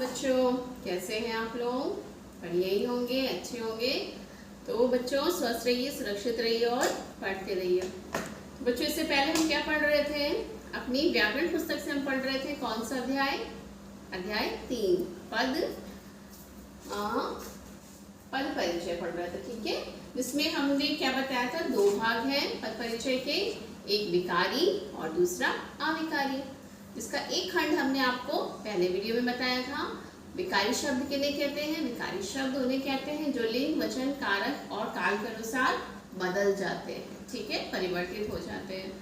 बच्चों, कैसे हैं आप लोग? बढ़िया ही होंगे, अच्छे होंगे। तो बच्चों स्वस्थ रहिए, सुरक्षित रहिए और पढ़ते रहिए। बच्चों इससे पहले हम क्या पढ़ रहे थे? अपनी व्याकरण पुस्तक से हम पढ़ रहे थे कौन सा अध्याय? अध्याय 3 पद परिचय पढ़ रहे थे, ठीक है। जिसमें हमने क्या बताया था? 2 भाग हैं पद परिचय के, एक विकारी और दूसरा अविकारी। इसका एक खंड हमने आपको पहले वीडियो में बताया था। विकारी शब्द किन्हें कहते हैं? विकारी शब्द उन्हें कहते हैं जो लिंग, वचन, कारक और काल के अनुसार बदल जाते हैं, ठीक है, परिवर्तित हो जाते हैं।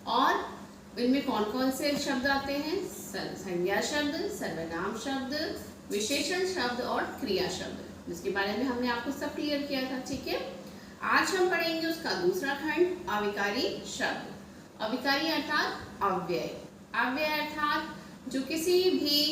और इनमें कौन कौन से शब्द आते हैं? संज्ञा शब्द, सर्वनाम शब्द, विशेषण शब्द और क्रिया शब्द, जिसके बारे में हमने आपको सब क्लियर किया था, ठीक है। आज हम पढ़ेंगे उसका दूसरा खंड, अविकारी शब्द। अविकारी अर्थात अव्यय। अव्यय अर्थात जो किसी भी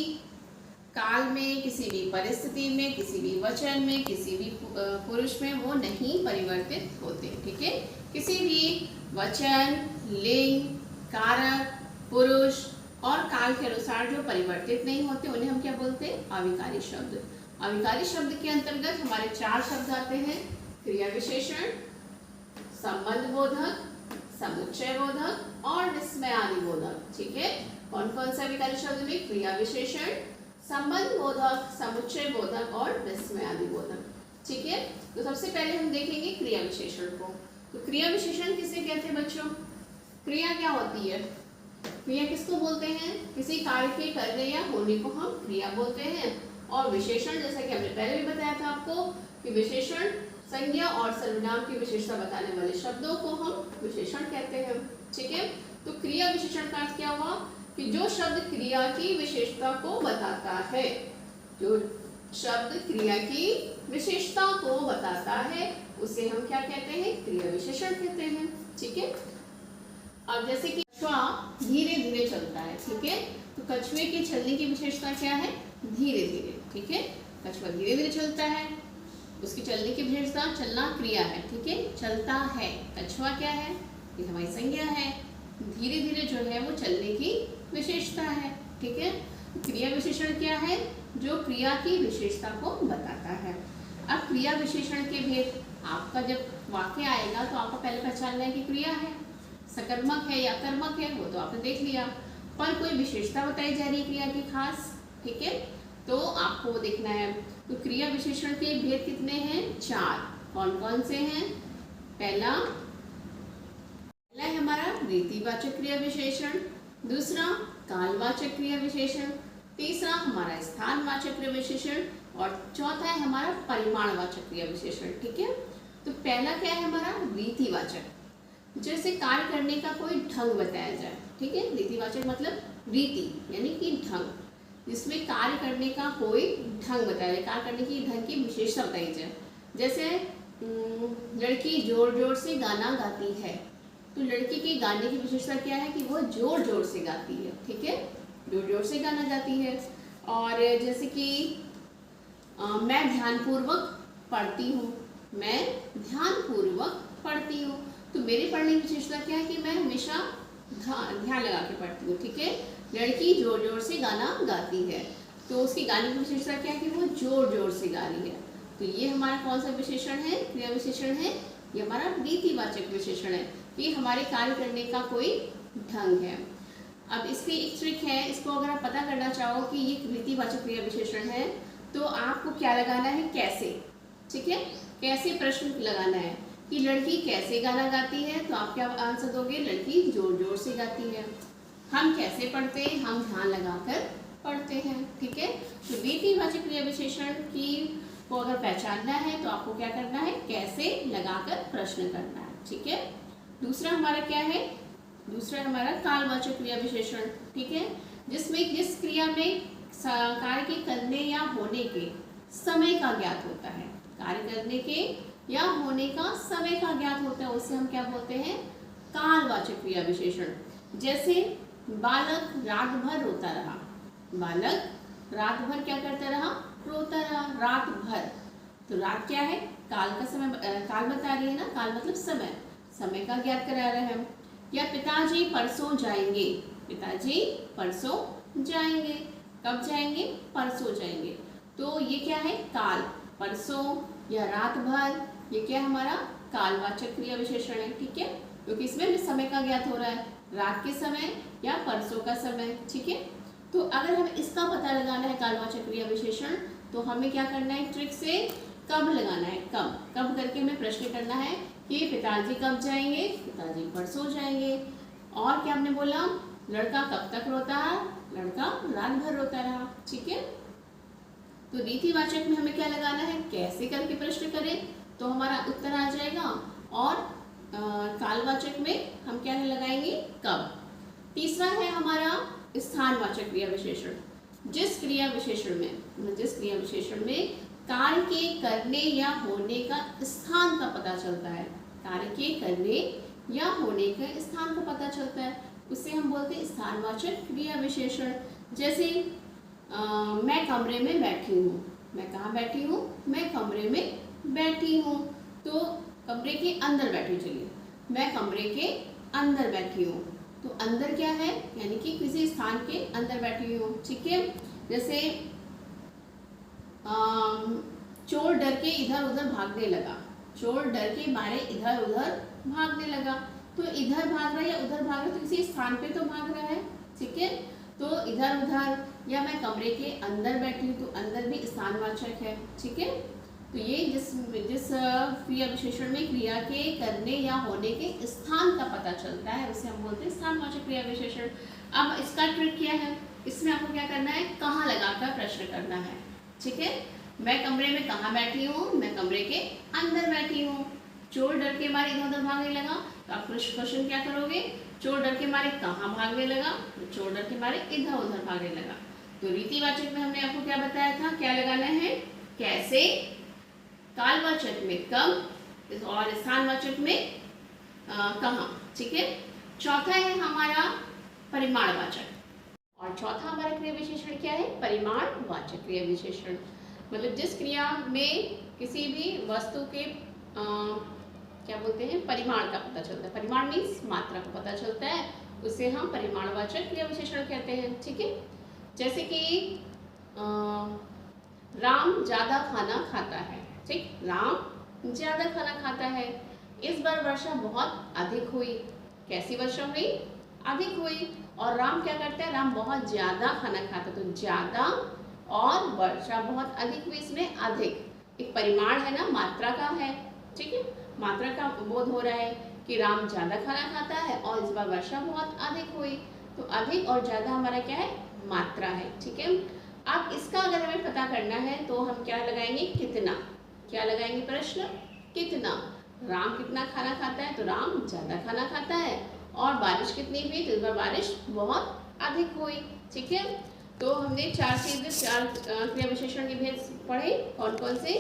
काल में, किसी भी परिस्थिति में, किसी भी वचन में, किसी भी पुरुष में वो नहीं परिवर्तित होते, ठीक है। किसी भी वचन, लिंग, कारक, पुरुष और काल के अनुसार जो परिवर्तित नहीं होते उन्हें हम क्या बोलते हैं? अविकारी शब्द। अविकारी शब्द के अंतर्गत हमारे 4 शब्द आते हैं: क्रिया विशेषण, संबंध बोधक, समुच्चय बोधक और विस्मयादि बोधक, ठीक है। कौन कौन सा विकारी शब्द में? क्रिया विशेषण, संबंध बोधक, समुच्चय बोधक और विस्मयादि बोधक, ठीक है। तो सबसे पहले हम देखेंगे क्रिया विशेषण को। तो क्रिया विशेषण किसे कहते हैं बच्चों? क्रिया क्या होती है? क्रिया किसको बोलते हैं? किसी कार्य के करने या होने को हम क्रिया बोलते हैं। और विशेषण, जैसा कि हमने पहले भी बताया था आपको कि विशेषण संज्ञा और सर्वनाम की विशेषता बताने वाले शब्दों को हम विशेषण कहते हैं, ठीक है। तो क्रिया विशेषण का अर्थ क्या हुआ कि जो शब्द क्रिया की विशेषता को बताता है, जो शब्द क्रिया की विशेषता को बताता है उसे हम क्या कहते हैं? क्रिया विशेषण कहते हैं, ठीक है। अब जैसे कि कछुआ धीरे धीरे चलता है, ठीक है, तो कछुए के चलने की विशेषता क्या है? धीरे धीरे, ठीक है। कछुआ धीरे धीरे चलता है, उसकी चलने की विशेषता चलना क्रिया है, ठीक है, चलता है। कछुआ क्या है? ये हमारी संज्ञा है। धीरे धीरे जो है वो चलने की विशेषता है, ठीक है। क्रिया विशेषण क्या है? जो क्रिया की विशेषता को बताता है। अब क्रिया विशेषण के भेद, आपका जब वाक्य आएगा तो आपको पहले पहचानना है कि क्रिया है, सकर्मक है या कर्मक है, वो तो आपने देख लिया। पर कोई विशेषता बताई जा रही है क्रिया की खास, ठीक है, तो आपको वो देखना है। तो क्रिया विशेषण के भेद कितने हैं? 4। कौन कौन से हैं? पहला है हमारा रीतिवाचक क्रिया विशेषण, दूसरा कालवाचक क्रिया विशेषण, तीसरा हमारा स्थानवाचक क्रिया विशेषण और चौथा है हमारा परिमाणवाचक क्रिया विशेषण, ठीक है। तो पहला क्या है हमारा? रीतिवाचक, जैसे कार्य करने का कोई ढंग बताया जाए, ठीक है। रीतिवाचक मतलब रीति यानी कि ढंग, जिसमें कार्य करने का कोई ढंग बताया जाए, कार्य करने की ढंग की विशेषता बताई जाए। जैसे लड़की जोर जोर से गाना गाती है, तो लड़की के गाने की विशेषता क्या है? कि वो जोर जोर से गाती है, ठीक है, जोर जोर से गाना गाती है। और जैसे कि मैं ध्यानपूर्वक पढ़ती हूँ, मैं ध्यानपूर्वक पढ़ती हूँ, तो मेरे पढ़ने की विशेषता क्या है? कि मैं हमेशा ध्यान लगा के पढ़ती हूँ, ठीक है। लड़की जोर जोर से गाना गाती है, तो उसकी गाने की विशेषता क्या है? कि वो जोर जोर से गा रही है। तो ये हमारा कौन सा विशेषण है? क्रिया विशेषण है। ये हमारा रीतिवाचक विशेषण है, ये हमारे कार्य करने का कोई ढंग है। अब इसकी एक ट्रिक है, इसको अगर आप पता करना चाहो कि ये रीतिवाचक क्रिया विशेषण है तो आपको क्या लगाना है? कैसे, ठीक है, कैसे प्रश्न लगाना है कि लड़की कैसे गाना गाती है, तो आप क्या आंसर दोगे? लड़की जोर जोर से गाती है। हम कैसे पढ़ते हैं? हम ध्यान लगाकर पढ़ते हैं, ठीक है। तो रीतिवाचक क्रिया विशेषण की को अगर पहचानना है तो आपको क्या करना है? कैसे लगाकर प्रश्न करना है, ठीक है। दूसरा हमारा क्या है? दूसरा हमारा कालवाचक क्रिया विशेषण, ठीक है, जिसमें जिस क्रिया में कार्य के करने या होने के समय का ज्ञात होता है, कार्य करने के या होने का समय का ज्ञात होता है, उसे हम क्या बोलते हैं? कालवाचक क्रिया विशेषण। जैसे बालक रात भर रोता रहा, बालक रात भर क्या करता रहा? रोता रहा, रात भर। तो रात क्या है? काल का समय, काल बता रही है ना, काल मतलब समय, समय का ज्ञात करा रहे हैं हम। या पिताजी परसों जाएंगे, पिताजी परसों जाएंगे, कब जाएंगे? परसों जाएंगे। तो ये क्या है? काल, परसों या रात भर, ये क्या है हमारा? कालवाचक क्रिया विशेषण है। ठीक है, क्योंकि इसमें समय का ज्ञात हो रहा है, रात के समय या परसों का समय। ठीक है, तो अगर हमें इसका पता लगाना है कालवाचक क्रिया विशेषण, तो हमें क्या करना है? ट्रिक से कब लगाना है, कब कब करके हमें प्रश्न करना है कि पिताजी कब जाएंगे? पिताजी परसों जाएंगे। और क्या हमने बोला? लड़का कब तक रोता है? लड़का रात भर रोता रहा। ठीक है, तो रीतिवाचक में हमें क्या लगाना है? कैसे करके प्रश्न करें तो हमारा उत्तर आ जाएगा। और कालवाचक में हम क्या लगाएंगे? कब। तीसरा है हमारा स्थानवाचक क्रिया विशेषण। जिस क्रिया विशेषण में कार्य के करने या होने का स्थान का पता चलता है, कार्य के करने या होने का स्थान का पता चलता है, उसे हम बोलते हैं स्थानवाचक क्रिया विशेषण। जैसे मैं कमरे में बैठी हूँ। मैं कहाँ बैठी हूँ? मैं कमरे में बैठी हूँ। तो कमरे के अंदर बैठी, चलिए मैं कमरे के अंदर बैठी हूँ। तो अंदर क्या है? यानी कि किसी स्थान के अंदर बैठी हूँ। ठीक है, जैसे चोर डर के इधर उधर भागने लगा। चोर डर के मारे इधर उधर भागने लगा। तो इधर भाग रहा है या उधर भाग रहा है, तो किसी स्थान पे तो भाग रहा है। ठीक है, तो इधर उधर, या मैं कमरे के अंदर बैठी हूँ, तो अंदर भी स्थानवाचक है। ठीक है, तो ये जिस क्रिया विशेषण में क्रिया के करने या होने के स्थान का पता चलता है, उसे हम बोलते हैं स्थानवाचक क्रिया विशेषण। अब इसका ट्रिक क्या है? इसमें आपको क्या करना है? कहाँ लगाकर प्रश्न करना है। ठीक है, मैं कमरे में कहाँ बैठी हूँ? मैं कमरे के अंदर बैठी हूँ। चोर डर के मारे इधर उधर भागने लगा, तो आप क्वेश्चन क्या करोगे? चोर डर के मारे कहाँ भागने लगा? तो चोर डर के मारे इधर उधर भागने लगा। तो रीतिवाचक में हमने आपको क्या बताया था? क्या लगाना है? कैसे, कालवाचक में कब, और स्थानवाचक में कहाँ। ठीक है, चौथा है हमारा परिमाणवाचक। और चौथा हमारा क्रिया विशेषण क्या है? परिमाणवाचक क्रिया विशेषण। मतलब जिस क्रिया में किसी भी वस्तु के क्या बोलते हैं? परिमाण का पता चलता है। परिमाण मीन्स मात्रा का पता चलता है, उसे हम परिमाणवाचक क्रिया विशेषण कहते हैं। ठीक है, जैसे कि राम ज्यादा खाना खाता है। ठीक, राम ज्यादा खाना खाता है। इस बार वर्षा बहुत अधिक हुई। कैसी वर्षा हुई? अधिक हुई। और राम क्या करता है? राम बहुत ज्यादा खाना खाता है। तो ज्यादा और वर्षा बहुत अधिक हुई, इसमें अधिक एक परिमाण है ना, मात्रा का है। ठीक है, मात्रा का बोध हो रहा है कि राम ज्यादा खाना खाता है और इस बार वर्षा बहुत अधिक हुई। तो अधिक और ज्यादा हमारा क्या है? मात्रा है। ठीक है, अब इसका अगर हमें पता करना है तो हम क्या लगाएंगे? कितना। क्या लगाएंगे प्रश्न? कितना। राम कितना खाना खाता है? तो राम ज्यादा खाना खाता है। और बारिश कितनी हुई? तो इस बार बारिश बहुत अधिक हुई। ठीक है, तो हमने चार क्रिया विशेषण के भेद पढ़े। कौन कौन से?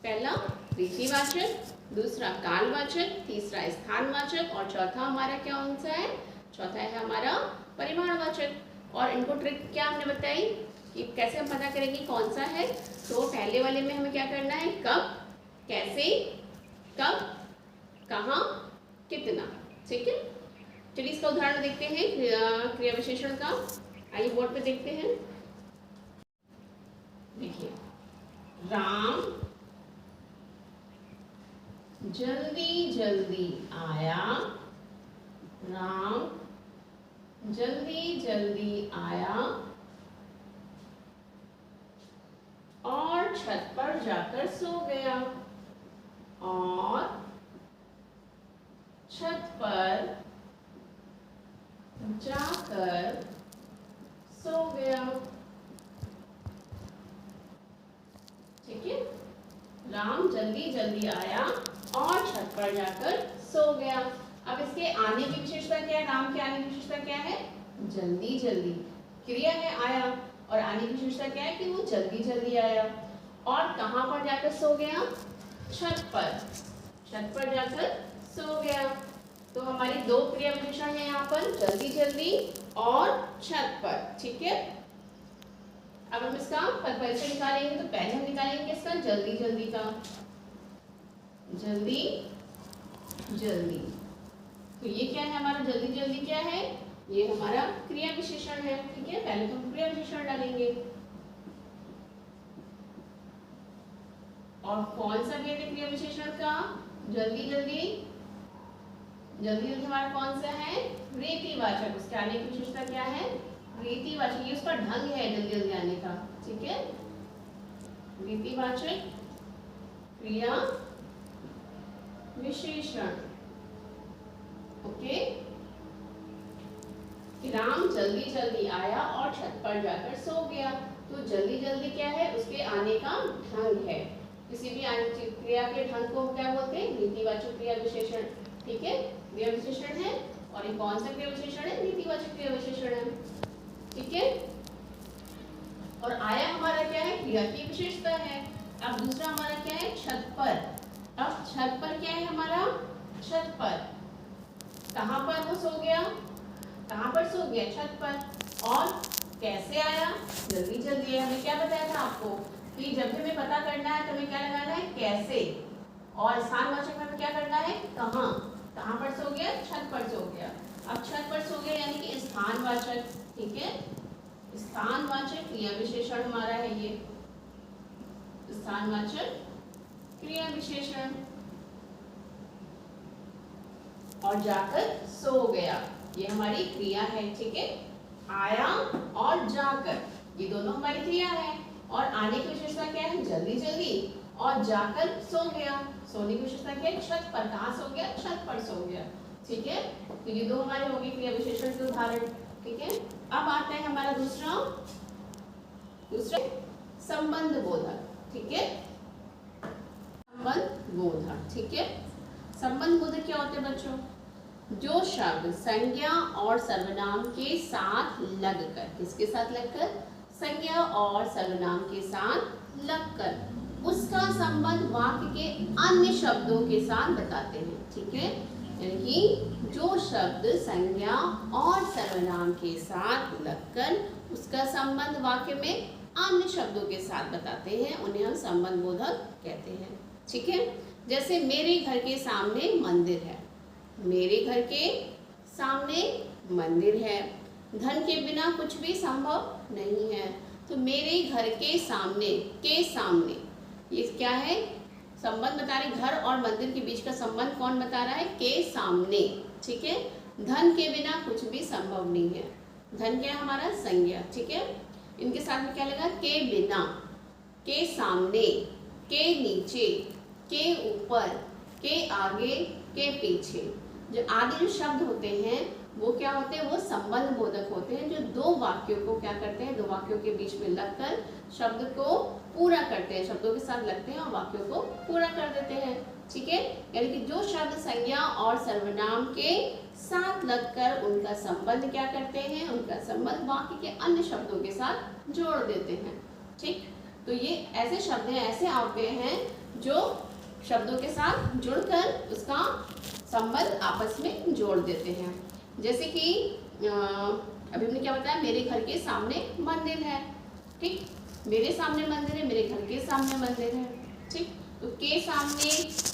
पहला रीतिवाचक, दूसरा कालवाचक, तीसरा स्थानवाचक, और चौथा हमारा क्या कौन सा है? चौथा है हमारा परिमाणवाचक। और इनको ट्रिक क्या हमने बताई कि कैसे हम पता करेंगे कौन सा है। तो पहले वाले में हमें क्या करना है? कब, कैसे, कब, कहाँ, कितना। ठीक है, चलिए इसका उदाहरण देखते हैं क्रिया विशेषण का। आइए बोर्ड पे देखते हैं। देखिए, राम जल्दी जल्दी आया। राम जल्दी जल्दी आया और छत पर जाकर सो गया। और छत पर जाकर सो गया। ठीक है, राम जल्दी जल्दी आया और छत पर जाकर सो गया। अब इसके आने की विशेषता क्या है? राम के आने की विशेषता क्या है? जल्दी जल्दी। क्रिया है आया, और आने की विशेषता क्या है? कि वो जल्दी जल्दी आया। और कहाँ पर जाकर सो गया? छत पर। छत पर जाकर सो गया। तो हमारी दो क्रिया विशेषण है यहाँ पर, जल्दी जल्दी और छत पर। ठीक है, अब हम इसका पद परिचय निकालेंगे। तो पहले हम निकालेंगे इसका जल्दी जल्दी का। जल्दी जल्दी, तो ये क्या है हमारा? जल्दी जल्दी क्या है? ये हमारा क्रिया विशेषण है। ठीक है, पहले तो हम क्रिया विशेषण डालेंगे। और कौन सा भेद है क्रिया विशेषण का? जल्दी जल्दी जल्दी जल्दी हमारा कौन सा है? रीतिवाचक। उसके आने की विशेषता क्या है? रीतिवाचक। ये उसका ढंग है जल्दी जल्दी आने का। ठीक है, रीतिवाचक क्रिया विशेषण। ओके, राम जल्दी जल्दी आया और छत पर जाकर सो गया। तो जल्दी जल्दी क्या है? उसके आने का ढंग है। किसी भी क्रिया के ढंग को क्या बोलते हैं? रीतिवाचक क्रिया विशेषण। ठीक है, क्रिया विशेषण है। और ये कौन सा क्रिया विशेषण है? रीतिवाचक क्रिया विशेषण है। ठीक है, और आया हमारा क्या है? क्रिया की विशेषता है। अब दूसरा हमारा क्या है? छत पर। अब छत पर क्या है हमारा? छत पर। कहां पर वो सो गया? कहां पर सो गया? छत पर। और कैसे आया? जल्दी जल्दी। हमें क्या बताया था आपको कि जब भी हमें पता करना है तो हमें क्या लगाना है? कैसे। और स्थानवाचक में हमें क्या करना है? कहां। कहां पर सो गया? छत पर सो गया। अब छत पर सो गया यानी कि स्थानवाचक। ठीक है, स्थानवाचक क्रिया विशेषण हमारा है ये, स्थानवाचक क्रिया विशेषण। और जाकर सो गया, ये हमारी क्रिया है। ठीक है, आया और जाकर, ये दोनों हमारी क्रिया है। और आने की विशेषता क्या है? जल्दी जल्दी। और जाकर सो गया, सोने की विशेषता क्या है? छत पर। कहाँ सो गया? छत पर सो गया। ठीक है, तो ये दो हमारे हो गए क्रिया विशेषण के उदाहरण। ठीक है, अब आता है हमारा दूसरा संबंध बोधक। ठीक है, संबंध बोधक। ठीक है, संबंध बोधक क्या होते हैं बच्चों? जो शब्द संज्ञा और सर्वनाम के साथ लगकर, किसके साथ लगकर? संज्ञा और सर्वनाम के साथ लगकर उसका संबंध वाक्य के अन्य शब्दों के साथ बताते हैं। ठीक है, यानी कि जो शब्द संज्ञा और सर्वनाम के साथ लगकर उसका संबंध वाक्य में अन्य शब्दों के साथ बताते हैं, उन्हें हम संबंध बोधक कहते हैं। ठीक है, जैसे मेरे घर के सामने मंदिर है। मेरे घर के सामने मंदिर है। धन के बिना कुछ भी संभव नहीं है। तो मेरे घर के सामने, के सामने, ये क्या है? संबंध बता रहे। घर और मंदिर के बीच का संबंध कौन बता रहा है? के सामने। ठीक है, धन के बिना कुछ भी संभव नहीं है। धन क्या है हमारा? संज्ञा। ठीक है, इनके साथ में क्या लगा? के बिना, के सामने, के नीचे, के ऊपर, के आगे, के पीछे। जो आगे जो शब्द होते हैं वो क्या होते हैं? वो संबंध बोधक होते हैं, जो दो वाक्यों को क्या करते हैं? दो वाक्यों के बीच में लगकर शब्द को पूरा करते हैं, शब्दों के साथ लगते हैं और वाक्यों को पूरा कर देते हैं। ठीक है, यानी कि जो शब्द संज्ञा और सर्वनाम के साथ लगकर उनका संबंध क्या करते हैं? उनका संबंध वाक्य के अन्य शब्दों के साथ जोड़ देते हैं। ठीक, तो ये ऐसे शब्द हैं, ऐसे अव्यय हैं जो शब्दों के साथ जुड़कर उसका संबंध आपस में जोड़ देते हैं। जैसे कि अभी हमने क्या बताया? मेरे घर के सामने मंदिर है। ठीक, मेरे सामने मंदिर है, मेरे घर के सामने मंदिर है। ठीक, तो के सामने,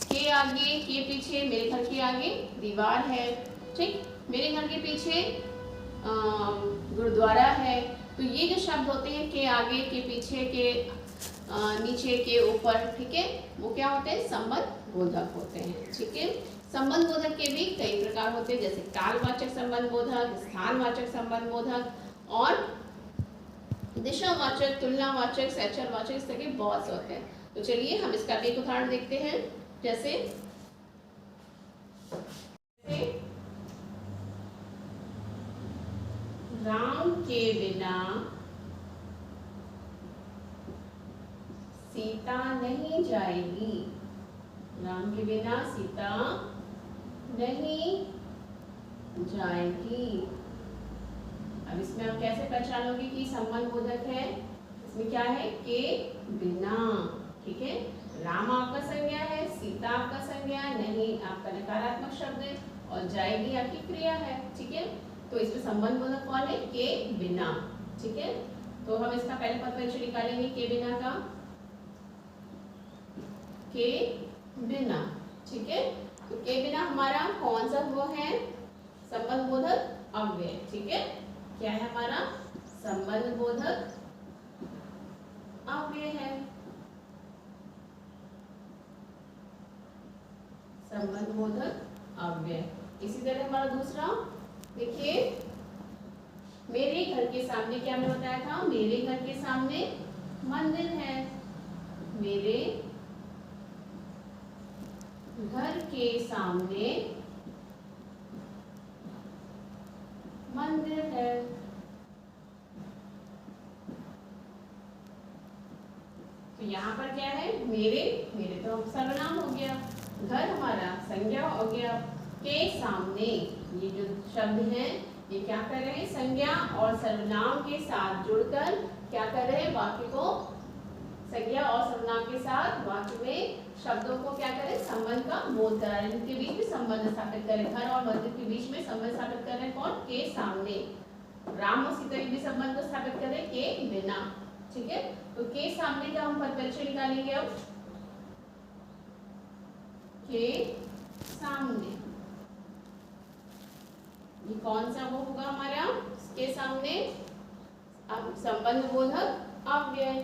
के आगे, के पीछे, मेरे घर के आगे दीवार है। ठीक, मेरे घर के पीछे गुरुद्वारा है। तो ये जो शब्द होते हैं के आगे, के पीछे, के नीचे, के ऊपर, ठीक है, वो क्या होते हैं? संबंध बोधक होते हैं। ठीक है, संबंध बोधक के भी कई प्रकार होते हैं, जैसे कालवाचक संबंध बोधक, स्थानवाचक संबंध बोधक और दिशावाचक, तुलनावाचक, सैचरवाचक, इस तरह के बहुत से होते हैं। तो चलिए हम इसका भी एक उदाहरण देखते हैं। जैसे राम के बिना सीता नहीं जाएगी। राम के बिना सीता नहीं जाएगी। अब इसमें आप कैसे पहचानोगे कि संबंध बोधक है? इसमें क्या है? के बिना। ठीक है, राम आपका संज्ञा है, सीता आपका संज्ञा है, नहीं आपका नकारात्मक शब्द है और जाएगी आपकी क्रिया है। ठीक है, तो इसमें संबंध बोधक कौन है? के बिना। ठीक है, तो हम इसका पहले पद परिचय निकालेंगे के बिना का। के बिना। ठीक है, तो के बिना हमारा कौन सा वो है? संबंध बोधक अव्यय। ठीक है, क्या है हमारा संबंध बोधक अव्यय है, संबंध बोधक अव्यय। इसी तरह हमारा दूसरा देखिए, मेरे घर के सामने क्या मैंने बताया था, मेरे घर के सामने मंदिर है, मेरे घर के सामने मंदिर है। तो यहाँ पर क्या है, मेरे, मेरे तो सर्वनाम हो गया, घर हमारा संज्ञा हो गया, के सामने ये जो शब्द हैं ये क्या कर रहे हैं, संज्ञा और सर्वनाम के साथ जुड़कर क्या कर रहे हैं, वाक्य को संज्ञा और सर्वनाम के साथ वाक्य में शब्दों को क्या करें, संबंध का बोध करा रहे हैं, इनके बीच में संबंध स्थापित करें, घर और मंदिर के बीच में संबंध स्थापित कर रहे हैं, कौन, के सामने। राम और सीता के बीच संबंध को स्थापित करें के बिना। ठीक है, तो के सामने का हम परिचय निकालेंगे अब, के सामने ये कौन सा वो होगा हमारा, के सामने अब संबंध बोधक अव्यय।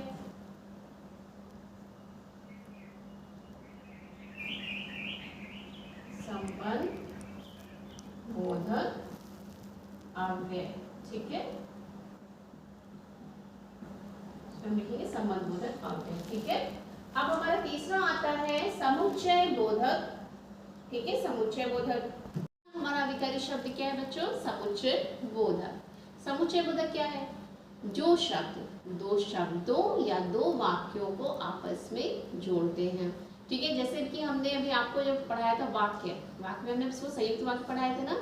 संबंध बोधक अव्यय। ठीक है, हम लिखेंगे संबंध बोधक अव्यय। ठीक है, अब हमारा तीसरा आता है समुच्चय बोधक। ठीक है, समुच्चय बोधक हमारा अविकारी शब्द क्या है बच्चों, समुच्चय बोधक। समुच्चय बोधक क्या है, जो शब्द दो शब्दों या दो वाक्यों को आपस में जोड़ते हैं। ठीक है, जैसे कि हमने अभी आपको जब पढ़ाया था वाक्य में हमने उसको संयुक्त वाक्य पढ़ाए थे ना,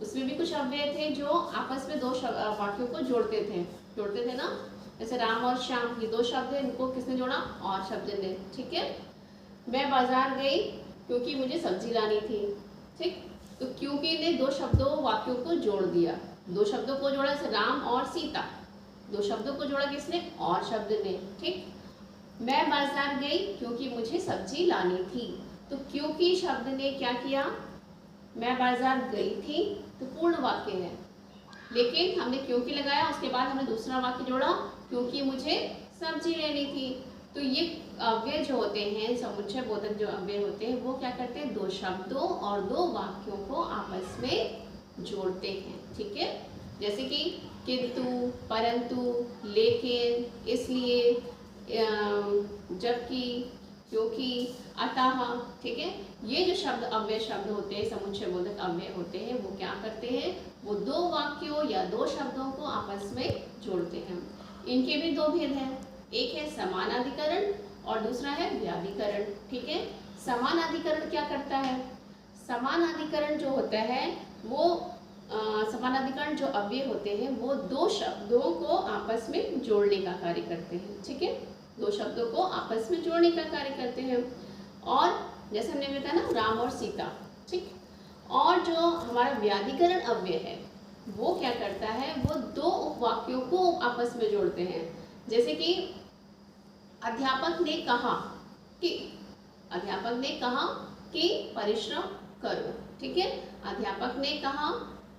उसमें भी कुछ अव्यय थे जो आपस में दो वाक्यों को जोड़ते थे ना, जैसे राम और श्याम, ये दो शब्द है, इनको किसने जोड़ा, और शब्द ने। ठीक है, मैं बाजार गई क्योंकि मुझे सब्जी लानी थी। ठीक, तो क्योंकि ने दो शब्दों वाक्यों को जोड़ दिया, दो शब्दों को जोड़ा, जैसे राम और सीता, दो शब्दों को जोड़ा किसने, और शब्द ने। ठीक, मैं बाजार गई क्योंकि मुझे सब्जी लानी थी, तो क्योंकि शब्द ने क्या किया, मैं बाजार गई थी, तो पूर्ण वाक्य है, लेकिन हमने क्योंकि लगाया, उसके बाद हमने दूसरा वाक्य जोड़ा, क्योंकि मुझे सब्जी लेनी थी। तो ये अव्यय जो होते हैं, समुच्चय बोधक जो अव्यय होते हैं, वो क्या करते हैं, दो शब्दों और दो वाक्यों को आपस में जोड़ते हैं। ठीक है, जैसे कि किंतु, परंतु, लेकिन, इसलिए, जबकि, क्योंकि, अतः। ठीक है, ये जो शब्द अव्यय शब्द होते हैं, समुच्चय बोधक अव्यय होते हैं, वो क्या करते हैं, वो दो वाक्यों या दो शब्दों को आपस में जोड़ते हैं। इनके भी दो भेद हैं, एक है समानाधिकरण और दूसरा है व्याधिकरण। ठीक है, समानाधिकरण क्या करता है, समानाधिकरण जो होता है वो समानाधिकरण जो अव्यय होते हैं वो दो शब्दों को आपस में जोड़ने का कार्य करते हैं। ठीक है, दो शब्दों को आपस में जोड़ने का कार्य करते हैं। और जैसे हमने बताया ना, राम और सीता। ठीक, और जो हमारा व्याधिकरण अव्यय है वो क्या करता है, वो दो उपवाक्यों को आपस में जोड़ते हैं। जैसे कि अध्यापक ने कहा कि, अध्यापक ने कहा कि परिश्रम करो। ठीक है, अध्यापक ने कहा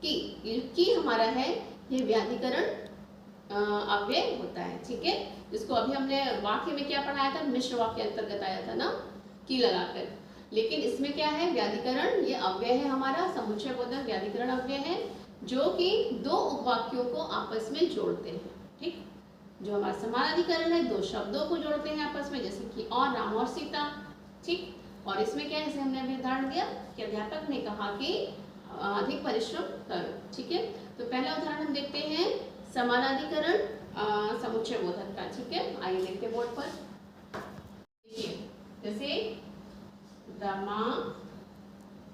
कि हमारा है, ये व्याधिकरण अव्यय होता है। ठीक है, जिसको अभी हमने वाक्य में क्या पढ़ाया था, मिश्र वाक्य अंतर्गत आया था ना, की लगाकर। लेकिन इसमें क्या है, व्याधिकरण ये अव्यय है हमारा, समुच्चय बोधक व्याधिकरण अव्यय है, जो कि दो उपवाक्यों को आपस में जोड़ते हैं। ठीक, जो हमारा समानाधिकरण है, दो शब्दों को जोड़ते हैं आपस में, जैसे कि और राम और सीता। ठीक, और इसमें क्या है, जैसे हमने अभी उदाहरण दिया कि अध्यापक ने कहा कि अधिक परिश्रम करो। ठीक है, तो पहला उदाहरण हम देखते हैं समानाधिकरण समुच्चय बोधक का। ठीक है, आइए देखते हैं बोर्ड पर। देखिए, जैसे रमा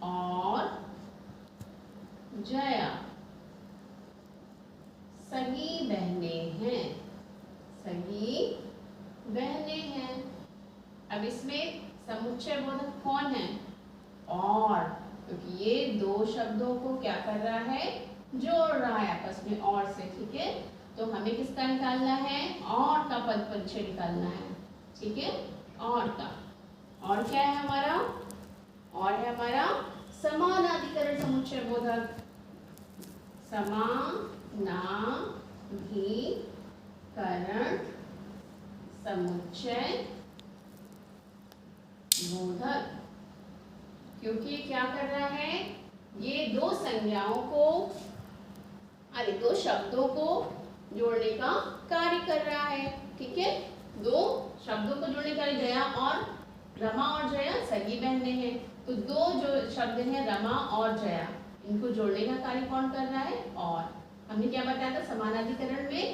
और जया सगी बहनें हैं, सगी बहनें हैं। अब इसमें समुच्चय बोधक कौन है, और, क्योंकि ये दो शब्दों को क्या कर रहा है, जोड़ रहा है आपस में और से। ठीक है, तो हमें किसका निकालना है, और का पद परिचय निकालना है। ठीक है, और का, और क्या है हमारा, और है हमारा समानाधिकरण समुच्चय बोधक, समानाधिकरण समुच्चय बोधक। क्योंकि ये क्या कर रहा है, ये दो संज्ञाओं को अरे दो शब्दों को जोड़ने का कार्य कर रहा है। ठीक है, दो शब्दों को जोड़ने का कार्य, जया और रमा और जया सगी बहनें हैं, तो दो जो शब्द हैं रमा और जया, इनको जोड़ने का कार्य कौन कर रहा है। और हमने क्या बताया था, समानाधिकरण में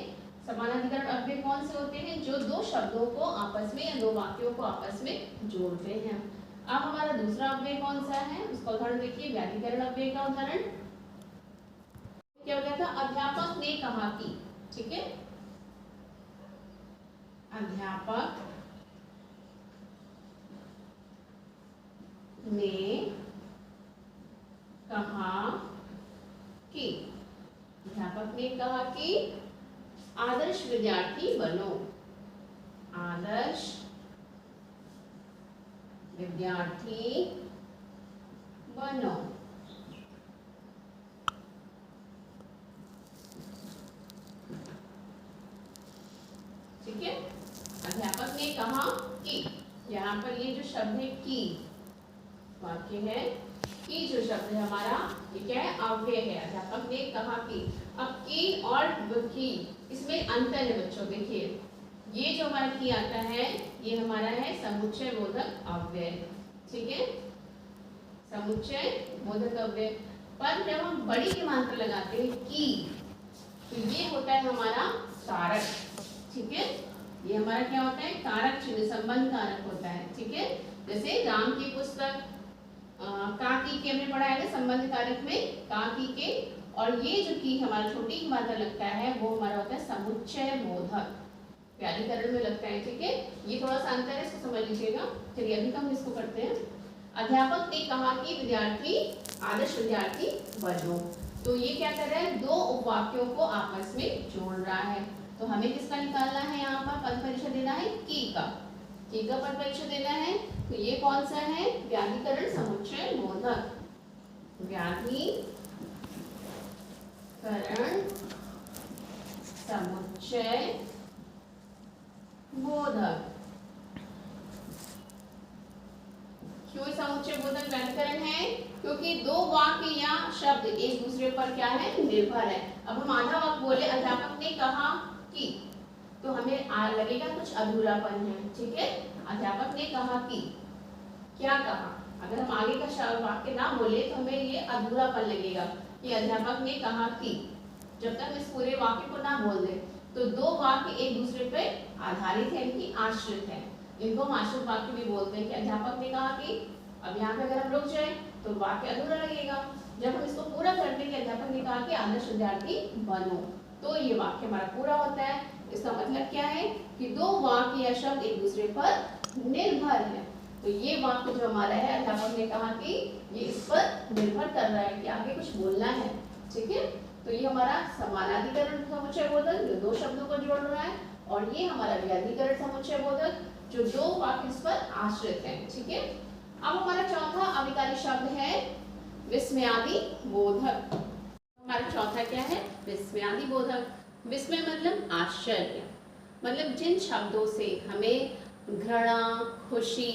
समानाधिकरण अव्यय कौन से होते हैं, जो दो शब्दों को आपस में या दो वाक्यों को आपस में जोड़ते हैं। अब हमारा दूसरा अव्यय कौन सा है, उसका उदाहरण देखिए, व्याधिकरण अव्यय का उदाहरण क्या बताया था, अध्यापक ने कहा कि। ठीक है, अध्यापक ने कहा कि, अध्यापक ने कहा कि आदर्श विद्यार्थी बनो, आदर्श विद्यार्थी बनो। ठीक है, अध्यापक ने कहा कि, यहाँ पर ये जो शब्द है की वाक्य है, की जो शब्द है हमारा, ये क्या है, अव्यय है। अध्यापक ने कहा कि, अब की और की इसमें अंतर है बच्चों। देखिए, ये जो हमारा की आता है, ये हमारा है समुच्चय बोधक अव्यय। ठीक है, समुच्चय बोधक अव्यय। पर जब हम बड़ी की मात्रा लगाते हैं की, तो ये होता है हमारा कारक। ठीक है, ये हमारा क्या होता है, कारक चिन्ह, संबंध कारक होता है। ठीक है, जैसे राम की पुस्तक का की के हमने पढ़ा है ना, संबंध कारक में का की के, और ये जो की हमारा छोटी की मात्रा लगता है, वो हमारा होता है समुच्चय बोधक, व्याधिकरण में लगता है। ठीक है, ये थोड़ा सा अंतर है, इसको समझ लीजिएगा। चलिए अभी हम इसको करते हैं। अध्यापक ने कहा कि विद्यार्थी आदर्श विद्यार्थी बनो, तो ये क्या कर रहा है, दो उपवाक्यों को आपस में जोड़ रहा है। तो हमें किसका निकालना है, यहाँ पर पद परिचय देना है की का पद परिचय देना है। तो ये कौन सा है, व्याधिकरण समुच्चय बोधक, व्याधिकरण समुच्चय बोधक। क्यों समुच्चय बोधक व्याधिकरण है, क्योंकि दो वाक्य या शब्द एक दूसरे पर क्या है, निर्भर है। अब हम आधा वाक्य बोले, अध्यापक ने कहा कि, तो हमें लगेगा कुछ अधूरापन है। ठीक है, अध्यापक ने कहा कि, क्या कहा, अगर हम आगे का वाक्य ना बोले तो हमें ये अधूरापन लगेगा कि अध्यापक ने कहा कि। जब तक इस पूरे वाक्य को ना बोल दे, तो दो वाक्य एक दूसरे पे आधारित है, इनकी आश्रित है, इनको हम आश्रित वाक्य भी बोलते हैं कि अध्यापक ने कहा कि। अब यहाँ पे अगर हम रुक जाए तो वाक्य अधूरा लगेगा। जब हम इसको पूरा करते हैं कि अध्यापक ने कहा कि आदर्श विद्यार्थी बनो, तो ये वाक्य हमारा पूरा होता है। इसका मतलब क्या है कि दो वाक्य या शब्द एक दूसरे पर निर्भर है। तो ये वाक्य जो हमारा है, अध्यापक ने कहा कि, ये इस पर निर्भर कर रहा है कि आगे कुछ बोलना है। ठीक है, तो ये हमारा समानाधिकरण समुच्चय बोधक जो दो शब्दों को जोड़ रहा है, और ये हमारा व्याधिकरण समुच्चय बोधक जो दो वाक्य इस पर आश्रित है। ठीक है, अब हमारा चौथा अविकारी शब्द है विस्मयादि बोधक। हमारा चौथा क्या है, विस्मयादि बोधक। विस्मय मतलब आश्चर्य, मतलब जिन शब्दों से हमें घृणा, खुशी,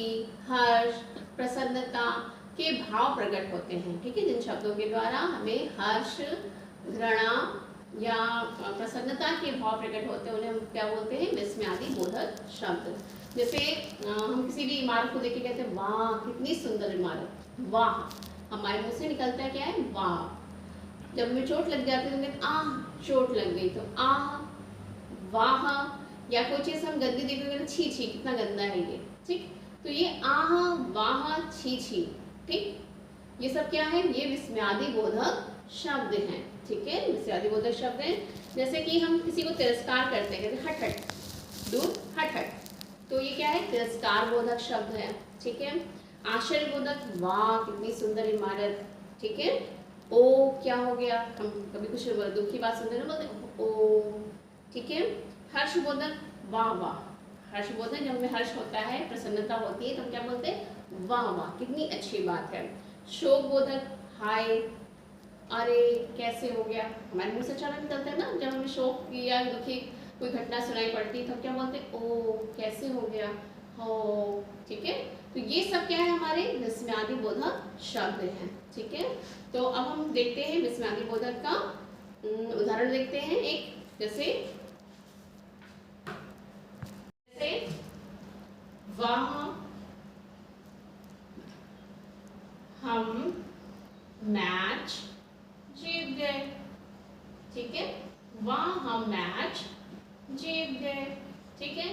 हर्ष, प्रसन्नता के भाव प्रकट होते हैं। ठीक है, जिन शब्दों के द्वारा हमें हर्ष, घृणा या प्रसन्नता के भाव प्रकट होते हैं, उन्हें हम क्या बोलते हैं, विस्मयादि बोधक शब्द। जैसे हम किसी भी इमारत को देख के कहते हैं वाह कितनी सुंदर इमारत, वाह, हमारे मुंह से निकलता है क्या है, वाह। जब हमें चोट लग जाती है तो आह चोट लग गई, तो आह, वाह। या कोई चीज़ हम गंदी देखेंगे तो छी छी कितना गंदा है ये। ठीक, तो ये आह, वाह, छी छी, ठीक, ये सब क्या है, ये विस्मयादि बोधक शब्द हैं। ठीक है, विस्मयादि बोधक शब्द हैं। जैसे कि हम किसी को तिरस्कार करते हैं, कहते हट हट, दूर हट हट, तो ये क्या है, तिरस्कार बोधक शब्द है। ठीक है, आश्चर्य बोधक, वाह कितनी सुंदर इमारत। ठीक है, ओ क्या हो गया, हम कभी कुछ दुख की बात सुनते ना, बोलते ओ। ठीक है, हर्ष बोधक, वाह वाह, हर्ष बोधक जब हमें हर्ष होता है, प्रसन्नता होती है, तो हम क्या बोलते हैं, वाह वाह कितनी अच्छी बात है। शोक बोधक, हाय अरे कैसे हो गया, हमारे मुंह से अचानक निकलता है ना जब हमें शोक या दुखी कोई घटना सुनाई पड़ती है तो क्या बोलते हैं, ओ कैसे हो गया हो। ठीक है, तो ये सब क्या है, हमारे विस्मयादि बोधक शब्द हैं। ठीक है, तो अब हम देखते हैं विस्मयादि बोधक का उदाहरण देखते हैं एक, जैसे वह हम मैच जीत गए। ठीक है, वह हम मैच जीत गए। ठीक है,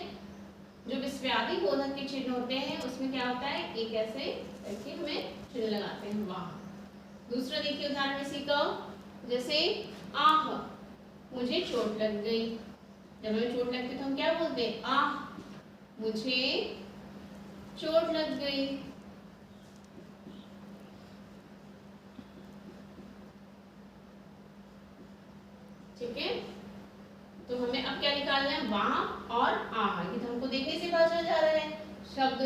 जो विस्मयादि बोधक के चिन्ह होते हैं उसमें क्या होता है, एक ऐसे करके हमें चिन्ह लगाते हैं वह। दूसरा देखिए उदाहरण इसी का, जैसे आह मुझे चोट लग गई। जब हमें चोट लगती तो हम क्या बोलते हैं, आह मुझे चोट लग गई। ठीक है, तो हमें अब क्या निकालना है, वहां और आह। ये तो हमको देखने से पता चल जा रहा है, शब्द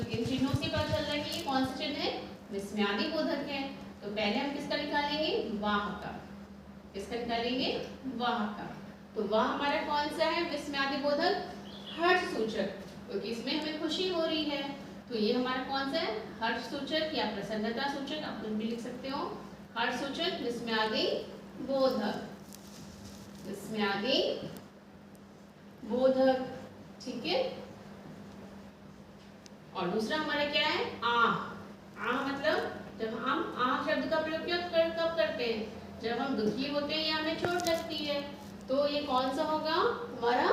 इन चिन्हों से पता चल रहा है कि ये कौन सा चिन्ह है, विस्मयादि बोधक है। तो पहले हम किसका निकालेंगे, वाह का। किसका निकालेंगे, वाह का। तो वाह हमारा कौन सा है, विस्मयादि बोधक हर्ष सूचक, क्योंकि इसमें हमें खुशी हो रही है। तो ये हमारा कौन सा है, हर्ष सूचक या प्रसन्नता सूचक, आप कुछ भी लिख सकते हो। हर्ष सूचक विस्मयादि बोधक, विस्मयादि बोधक। ठीक है, और दूसरा हमारा क्या है, आह। आह मतलब जब हम आह शब्द का प्रयोग कब करते हैं, जब हम दुखी होते हैं या हमें चोट लगती है। तो ये कौन सा होगा, हमारा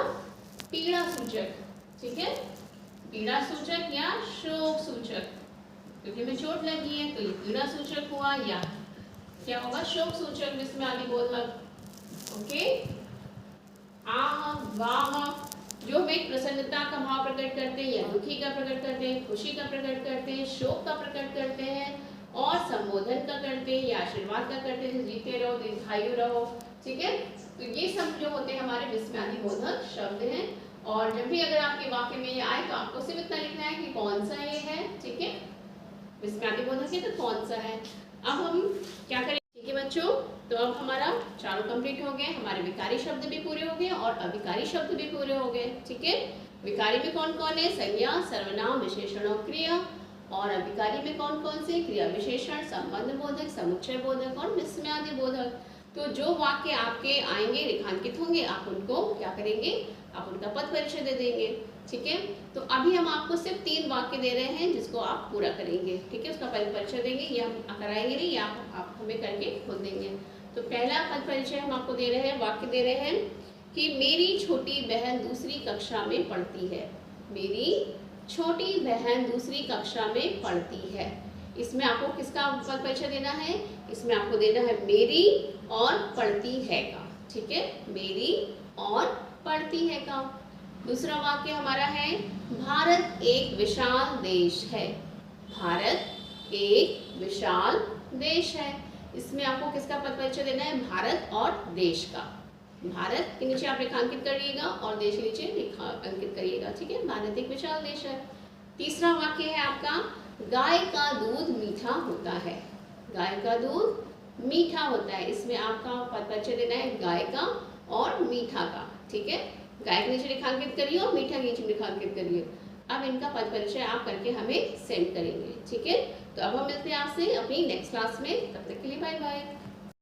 पीड़ा सूचक। ठीक है, पीड़ा सूचक या शोक सूचक, क्योंकि हमें चोट लगी है तो ये पीड़ा सूचक हुआ, या क्या होगा, शोक सूचक विस्मयादि बोधक। ओके, आह वाह जो हमें प्रसन्नता का भाव प्रकट करते हैं या दुखी का प्रकट करते हैं, खुशी का प्रकट करते हैं, शोक का प्रकट करते हैं, और संबोधन का करते हैं या आशीर्वाद का करते हैं, जीते रहो दीर्घायु रहो। ठीक है, तो ये सब जो होते हैं हमारे विस्मयादि बोधक शब्द हैं। और जब भी अगर आपके वाक्य में ये आए तो आपको सिर्फ इतना लिखना है कि कौन सा ये है। ठीक है, विस्मयादि बोधक है तो कौन सा है। अब हम क्या करें, ठीक है बच्चों, तो अब हमारा चारों कंप्लीट हो गए, हमारे विकारी शब्द भी पूरे हो गए और अविकारी शब्द भी पूरे हो गए। ठीक है, विकारी में कौन कौन है, संज्ञा, सर्वनाम, विशेषण और क्रिया। और अविकारी में कौन कौन से, क्रिया विशेषण, संबंध बोधक, समुच्चय बोधक और विस्मयादि बोधक। तो जो वाक्य आपके आएंगे रेखांकित होंगे, आप उनको क्या करेंगे, आप उनका पद परिचय दे देंगे। ठीक है, तो अभी हम आपको सिर्फ 3 वाक्य दे रहे हैं जिसको आप पूरा करेंगे। ठीक है, उसका पद परिचय देंगे, ये हम कराएंगे नहीं, या आप हमें करके खुद देंगे। तो पहला पद परिचय हम आपको दे रहे हैं, वाक्य दे रहे हैं कि मेरी छोटी बहन दूसरी कक्षा में पढ़ती है। मेरी छोटी बहन दूसरी कक्षा में पढ़ती है। इसमें आपको किसका पद परिचय देना है, इसमें आपको देना है मेरी और पढ़ती है का। ठीक है, मेरी और पढ़ती है का। दूसरा वाक्य हमारा है भारत एक विशाल देश है। भारत एक विशाल देश है। इसमें आपको किसका पद परिचय देना है, भारत और देश का। भारत के नीचे आप रेखांकित करिएगा और देश के नीचे रेखांकित करिएगा। ठीक है, भारत एक विशाल देश है। तीसरा वाक्य है आपका गाय का दूध मीठा होता है। गाय का दूध मीठा होता है। इसमें आपका पद परिचय देना है गाय का और मीठा का। ठीक है, गाय के नीचे रेखांकित करिए और मीठा के नीचे रेखांकित करिए। अब इनका पद परिचय आप करके हमें सेंड करेंगे। ठीक है, तो अब हम मिलते हैं आपसे अपनी नेक्स्ट क्लास में, तब तक के लिए बाय बाय।